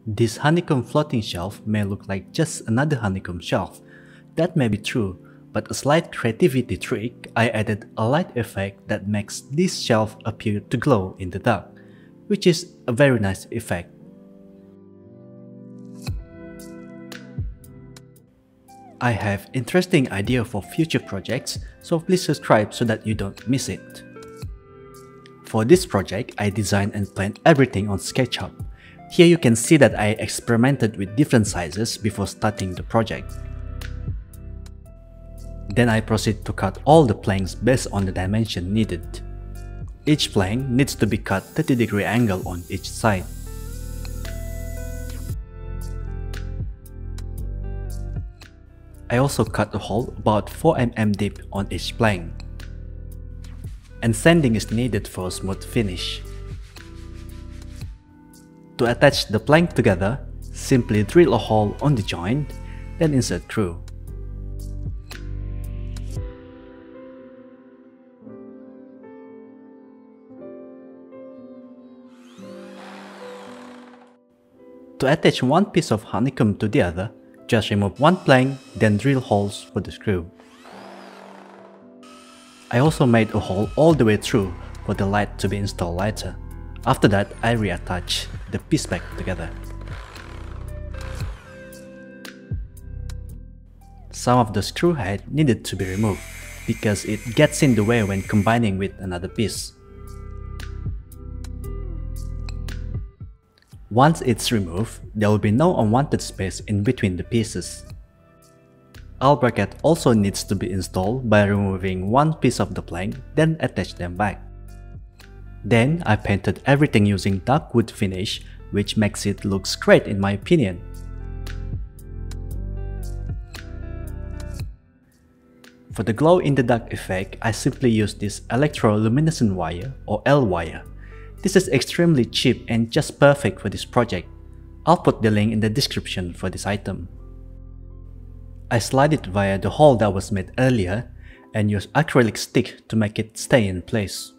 This honeycomb floating shelf may look like just another honeycomb shelf. That may be true, but a slight creativity trick, I added a light effect that makes this shelf appear to glow in the dark, which is a very nice effect. I have interesting idea for future projects, so please subscribe so that you don't miss it. For this project, I designed and planned everything on Sketchup. Here you can see that I experimented with different sizes before starting the project. Then I proceed to cut all the planks based on the dimension needed. Each plank needs to be cut 30-degree angle on each side. I also cut a hole about 4 mm deep on each plank. And sanding is needed for a smooth finish. To attach the plank together, simply drill a hole on the joint, then insert through. To attach one piece of honeycomb to the other, just remove one plank, then drill holes for the screw. I also made a hole all the way through for the light to be installed later. After that, I reattach the piece back together. Some of the screw head needed to be removed because it gets in the way when combining with another piece. Once it's removed, there will be no unwanted space in between the pieces. L bracket also needs to be installed by removing one piece of the plank, then attach them back. Then I painted everything using dark wood finish, which makes it look great in my opinion. For the glow in the dark effect, I simply used this Electroluminescent wire or L wire. This is extremely cheap and just perfect for this project. I'll put the link in the description for this item. I slide it via the hole that was made earlier and use acrylic stick to make it stay in place.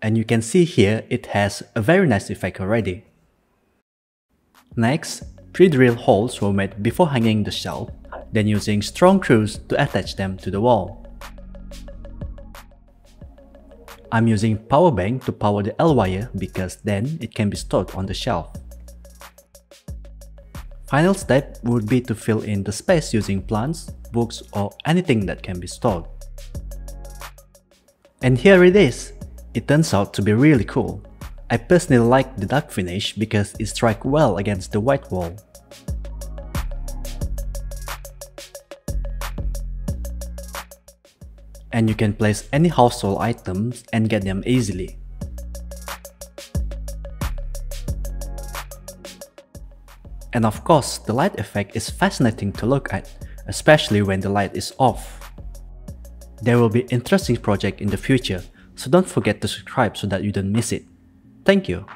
And you can see here it has a very nice effect already. Next, 3 drill holes were made before hanging the shelf, then using strong screws to attach them to the wall. I'm using power bank to power the L wire because then it can be stored on the shelf. Final step would be to fill in the space using plants, books or anything that can be stored. And here it is! It turns out to be really cool. I personally like the dark finish because it strikes well against the white wall. And you can place any household items and get them easily. And of course, the light effect is fascinating to look at, especially when the light is off. There will be interesting projects in the future, so don't forget to subscribe so that you don't miss it. Thank you.